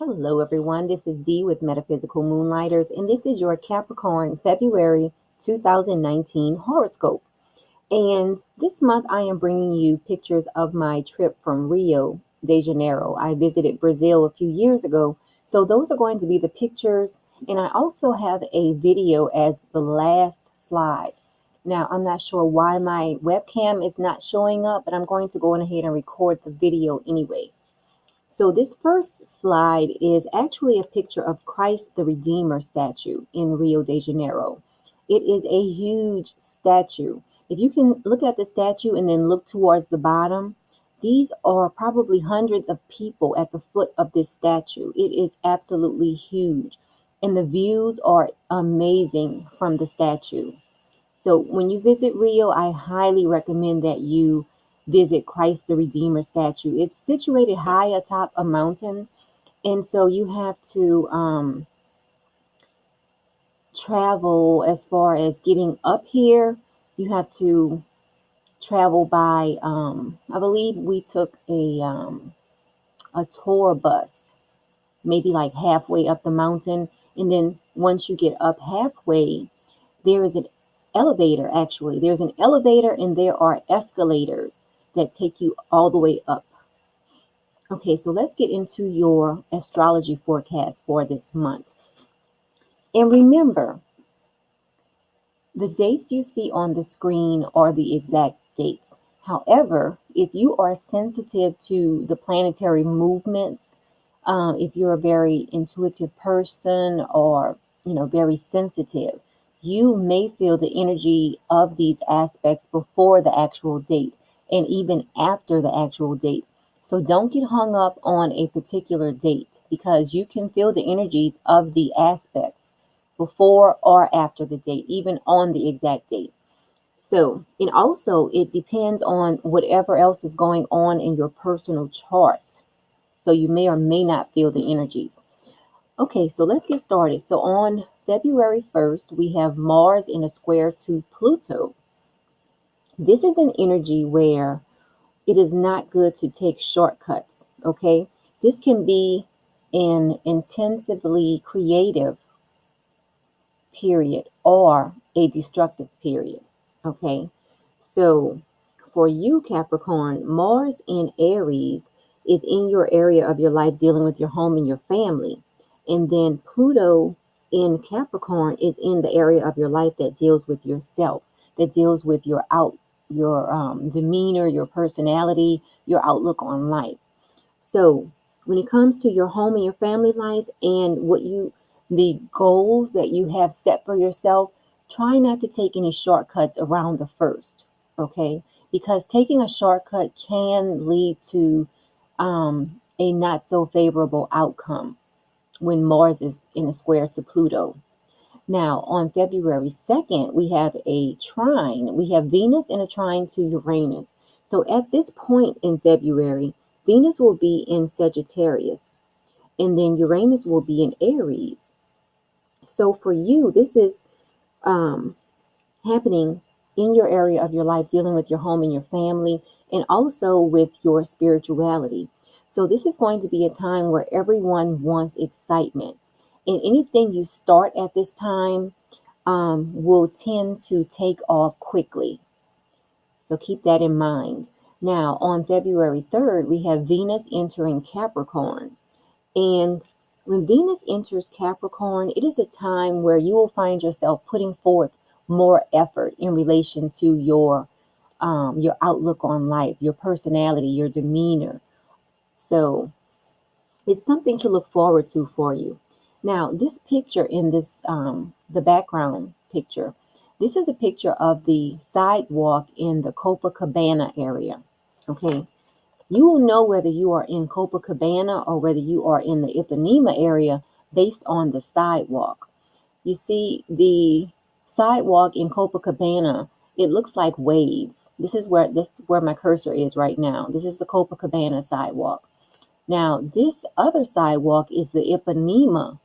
Hello, everyone. This is Dee with Metaphysical Moonlighters, and this is your Capricorn February 2019 horoscope. And this month, I am bringing you pictures of my trip from Rio de Janeiro. I visited Brazil a few years ago, so those are going to be the pictures. And I also have a video as the last slide. Now, I'm not sure why my webcam is not showing up, but I'm going to go ahead and record the video anyway. So this first slide is actually a picture of Christ the Redeemer statue in Rio de Janeiro. It is a huge statue. If you can look at the statue and then look towards the bottom, these are probably hundreds of people at the foot of this statue. It is absolutely huge. And the views are amazing from the statue. So when you visit Rio, I highly recommend that you visit Christ the Redeemer statue. It's situated high atop a mountain, and so you have to travel as far as getting up here. You have to travel by, I believe we took a tour bus, maybe like halfway up the mountain. And then once you get up halfway, there is an elevator, actually. There's an elevator and there are escalators that take you all the way up. Okay, so let's get into your astrology forecast for this month. And remember, the dates you see on the screen are the exact dates. However, if you are sensitive to the planetary movements, if you're a very intuitive person or, very sensitive, you may feel the energy of these aspects before the actual date and even after the actual date. So don't get hung up on a particular date because you can feel the energies of the aspects before or after the date, even on the exact date. So, and also it depends on whatever else is going on in your personal chart. So you may or may not feel the energies. Okay, so let's get started. So on February 1st, we have Mars in a square to Pluto. This is an energy where it is not good to take shortcuts, okay? This can be an intensively creative period or a destructive period. Okay, so for you, Capricorn, Mars in Aries is in your area of your life dealing with your home and your family. And then Pluto in Capricorn is in the area of your life that deals with yourself, that deals with your demeanor, your personality, your outlook on life. So when it comes to your home and your family life and the goals that you have set for yourself, try not to take any shortcuts around the first, okay? Because taking a shortcut can lead to a not so favorable outcome when Mars is in a square to Pluto. Now, on February 2nd, we have a trine. We have Venus in a trine to Uranus. So at this point in February, Venus will be in Sagittarius, and then Uranus will be in Aries. So for you, this is um, happening in your area of your life, dealing with your home and your family, and also with your spirituality. So this is going to be a time where everyone wants excitement. And anything you start at this time will tend to take off quickly. So keep that in mind. Now, on February 3rd, we have Venus entering Capricorn. And when Venus enters Capricorn, it is a time where you will find yourself putting forth more effort in relation to your outlook on life, your personality, your demeanor. So it's something to look forward to for you. Now, this picture in the background picture, this is a picture of the sidewalk in the Copacabana area. Okay, you will know whether you are in Copacabana or whether you are in the Ipanema area based on the sidewalk. You see, the sidewalk in Copacabana, it looks like waves. This is where my cursor is right now. This is the Copacabana sidewalk. Now, this other sidewalk is the Ipanema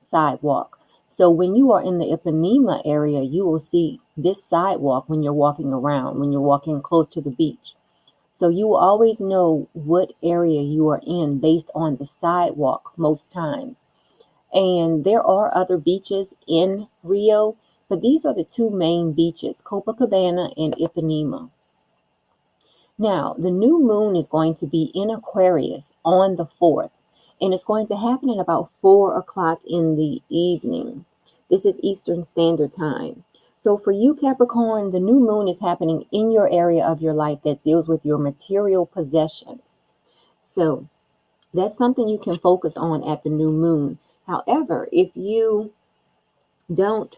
sidewalk. So when you are in the Ipanema area, you will see this sidewalk when you're walking around, when you're walking close to the beach. So you will always know what area you are in based on the sidewalk most times. And there are other beaches in Rio, but these are the two main beaches, Copacabana and Ipanema. Now, the new moon is going to be in Aquarius on the 4th, and it's going to happen at about 4 o'clock in the evening. This is Eastern Standard Time. So for you, Capricorn, the new moon is happening in your area of your life that deals with your material possessions. So that's something you can focus on at the new moon. However, if you don't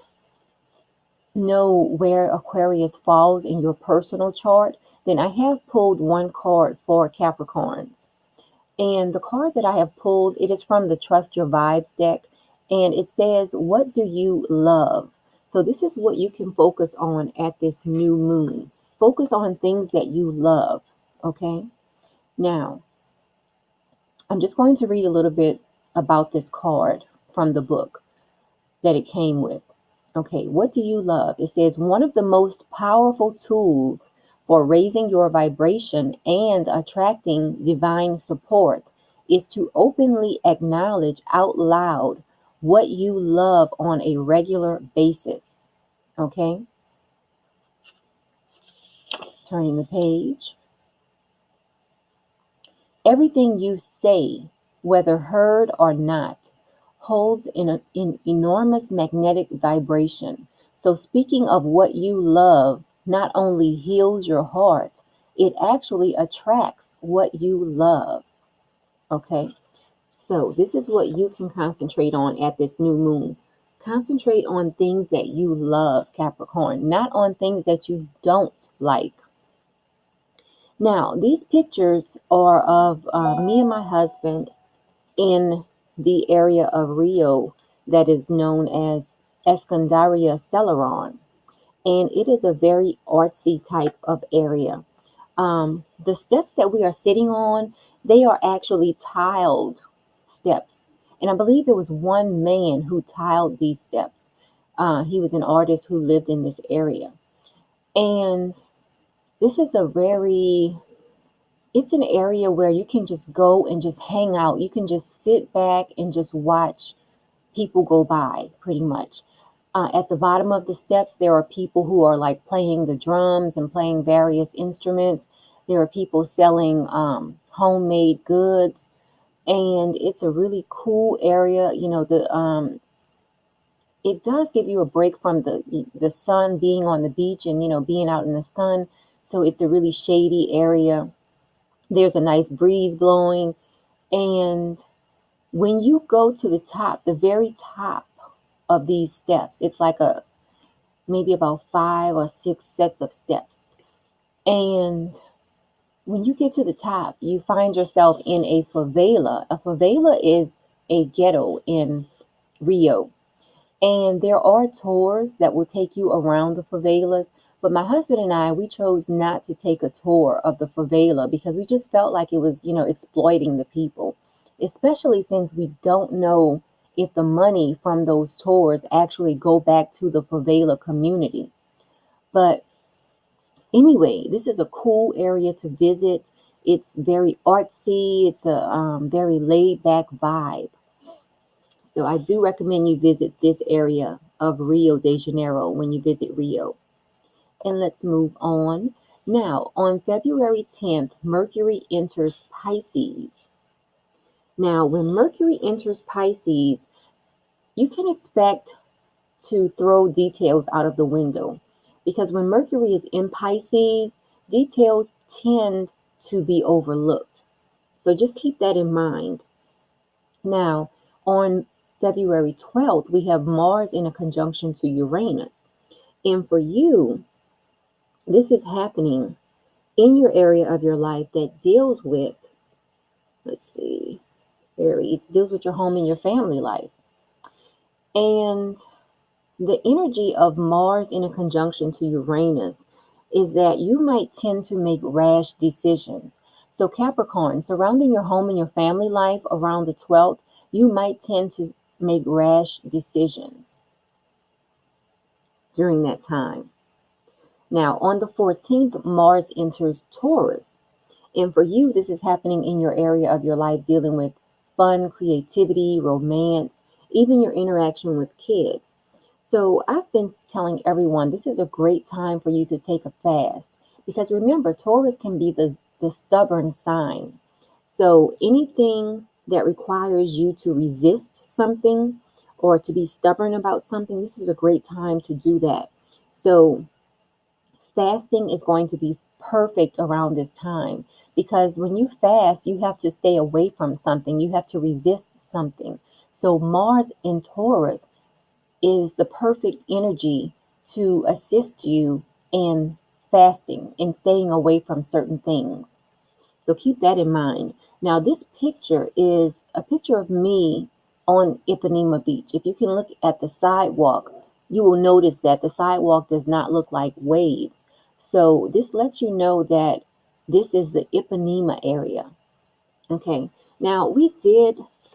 know where Aquarius falls in your personal chart, then I have pulled one card for Capricorns. And the card that I have pulled, it is from the Trust Your Vibes deck, and it says, what do you love? So this is what you can focus on at this new moon. Focus on things that you love, okay? Now, I'm just going to read a little bit about this card from the book that it came with. Okay, what do you love? It says one of the most powerful tools for raising your vibration and attracting divine support is to openly acknowledge out loud what you love on a regular basis. Okay, turning the page. Everything you say, whether heard or not, holds an enormous magnetic vibration. So, speaking of what you love not only heals your heart, it actually attracts what you love. Okay, so this is what you can concentrate on at this new moon. Concentrate on things that you love, Capricorn, not on things that you don't like. Now, these pictures are of me and my husband in the area of Rio that is known as Escondaria Celeron. And it is a very artsy type of area. The steps that we are sitting on, they are actually tiled steps. And I believe there was one man who tiled these steps. He was an artist who lived in this area. And this is a very it's an area where you can just go and just hang out. You can just sit back and just watch people go by, pretty much. At the bottom of the steps, there are people who are like playing the drums and playing various instruments. There are people selling homemade goods, and it's a really cool area. You know, the it does give you a break from the sun being on the beach and being out in the sun. So it's a really shady area. There's a nice breeze blowing. And when you go to the top, the very top of these steps, it's like a maybe about 5 or 6 sets of steps. And when you get to the top, you find yourself in a favela. A favela is a ghetto in Rio. And there are tours that will take you around the favelas. But my husband and I, we chose not to take a tour of the favela because we just felt like it was, exploiting the people, especially since we don't know if the money from those tours actually go back to the favela community. But anyway, this is a cool area to visit. It's very artsy. It's a very laid back vibe. So I do recommend you visit this area of Rio de Janeiro when you visit Rio. And let's move on. Now, on February 10th, Mercury enters Pisces. Now, when Mercury enters Pisces, you can expect to throw details out of the window because when Mercury is in Pisces, details tend to be overlooked. So just keep that in mind. Now, on February 12th, we have Mars in a conjunction to Uranus. And for you, this is happening in your area of your life that deals with, let's see, Aries, deals with your home and your family life. And the energy of Mars in a conjunction to Uranus is that you might tend to make rash decisions. So, Capricorn, surrounding your home and your family life around the 12th, you might tend to make rash decisions during that time. Now, on the 14th, Mars enters Taurus. And for you, this is happening in your area of your life dealing with fun, creativity, romance, even your interaction with kids. So I've been telling everyone this is a great time for you to take a fast because remember, Taurus can be the stubborn sign. So anything that requires you to resist something or to be stubborn about something, this is a great time to do that. So fasting is going to be perfect around this time because when you fast, you have to stay away from something, you have to resist something. So Mars in Taurus is the perfect energy to assist you in fasting and staying away from certain things. So keep that in mind. Now, this picture is a picture of me on Ipanema Beach. If you can look at the sidewalk, you will notice that the sidewalk does not look like waves. So this lets you know that this is the Ipanema area. Okay. Now,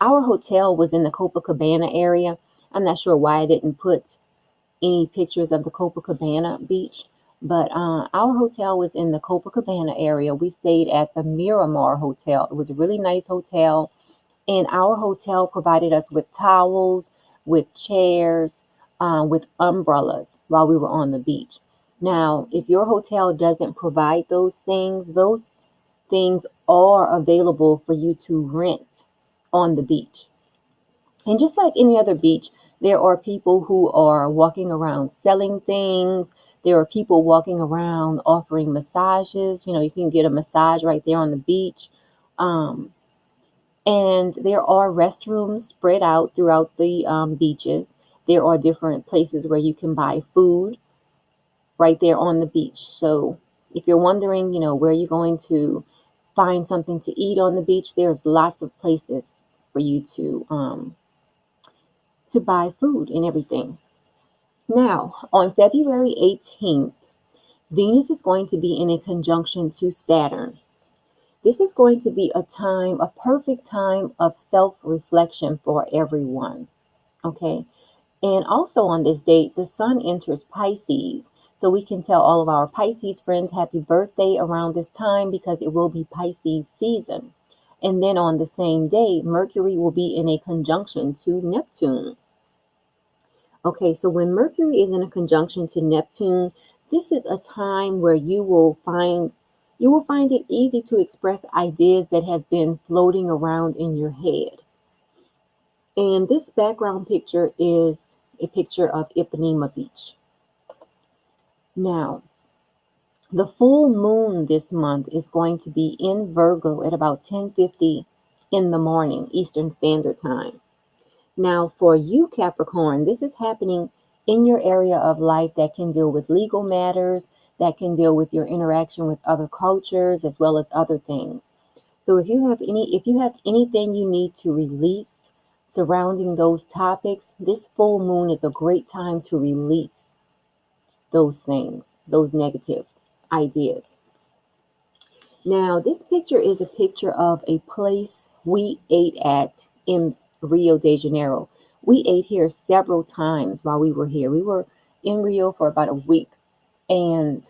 our hotel was in the Copacabana area. I'm not sure why I didn't put any pictures of the Copacabana beach, but our hotel was in the Copacabana area. We stayed at the Miramar Hotel. It was a really nice hotel, and our hotel provided us with towels, with chairs, with umbrellas while we were on the beach. Now, if your hotel doesn't provide those things are available for you to rent on the beach. And just like any other beach, there are people who are walking around selling things. There are people walking around offering massages. You can get a massage right there on the beach. Um, and there are restrooms spread out throughout the beaches. There are different places where you can buy food right there on the beach. So if you're wondering, where you're going to find something to eat on the beach, there's lots of places for you to buy food and everything. Now, on February 18th, Venus is going to be in a conjunction to Saturn. This is going to be a perfect time of self reflection for everyone. Okay. And also on this date, the sun enters Pisces. So we can tell all of our Pisces friends happy birthday around this time because it will be Pisces season. And then on the same day, Mercury will be in a conjunction to Neptune. Okay, so when Mercury is in a conjunction to Neptune, this is a time where you will find it easy to express ideas that have been floating around in your head. And this background picture is a picture of Ipanema Beach. Now, the full moon this month is going to be in Virgo at about 10:50 in the morning, Eastern Standard Time. Now, for you, Capricorn, this is happening in your area of life that can deal with legal matters, that can deal with your interaction with other cultures, as well as other things. So if you have anything you need to release surrounding those topics, this full moon is a great time to release those things, those negative ideas. Now, this picture is a picture of a place we ate at in Rio de Janeiro. We ate here several times while we were here. We were in Rio for about a week and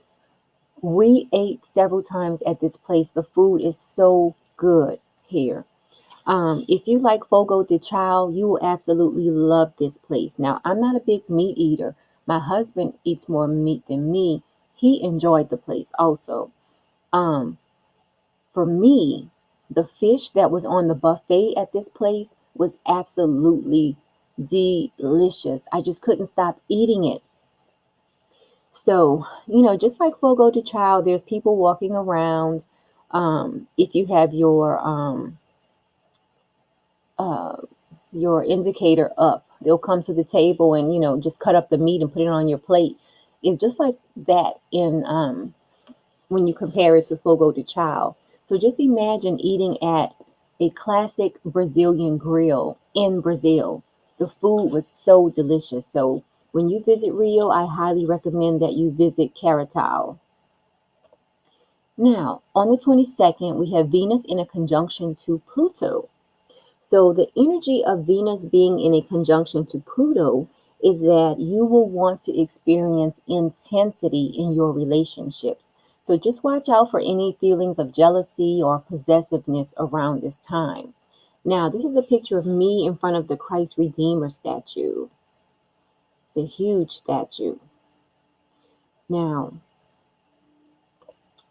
we ate several times at this place. The food is so good here. If you like Fogo de Chao, you will absolutely love this place. Now, I'm not a big meat eater. My husband eats more meat than me. He enjoyed the place also. Um, for me, the fish that was on the buffet at this place was absolutely delicious. I just couldn't stop eating it. So, just like Fogo de Chao, there's people walking around. If you have uh, your indicator up, they'll come to the table and just cut up the meat and put it on your plate. It's just like that in when you compare it to Fogo de Chao. So just imagine eating at a classic Brazilian grill in Brazil. The food was so delicious. So when you visit Rio, I highly recommend that you visit Caratao. Now, on the 22nd, we have Venus in a conjunction to Pluto. So the energy of Venus being in a conjunction to Pluto is that you will want to experience intensity in your relationships. So just watch out for any feelings of jealousy or possessiveness around this time. Now, this is a picture of me in front of the Christ Redeemer statue. It's a huge statue. Now,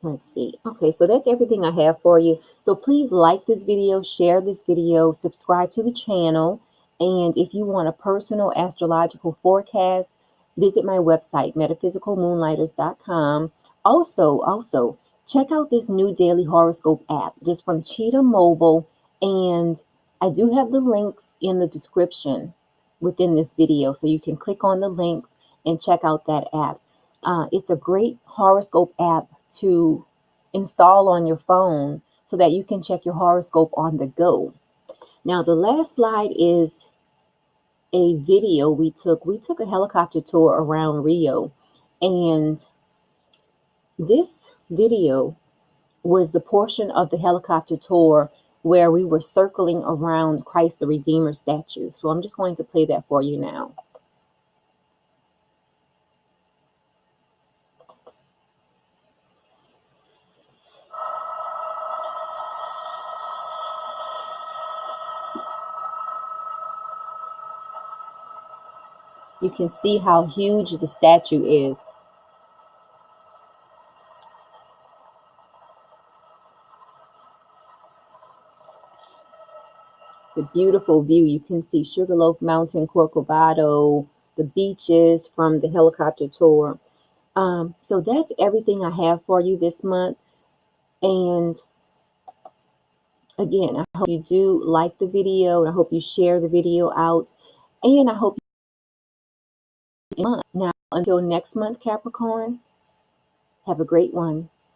let's see. Okay, so that's everything I have for you. So please like this video, share this video, subscribe to the channel. And if you want a personal astrological forecast, visit my website, metaphysicalmoonlighters.com. Also, check out this new Daily Horoscope app. It is from Cheetah Mobile. And I do have the links in the description within this video. So you can click on the links and check out that app. It's a great horoscope app to install on your phone so that you can check your horoscope on the go. Now, the last slide is a video we took. We took a helicopter tour around Rio, and this video was the portion of the helicopter tour where we were circling around Christ the Redeemer statue. So I'm just going to play that for you now. You can see how huge the statue is. It's a beautiful view. You can see Sugarloaf Mountain, Corcovado, the beaches from the helicopter tour. So that's everything I have for you this month. And again, I hope you do like the video, and I hope you share the video out. And I hope you month. Now, until next month, Capricorn, have a great one.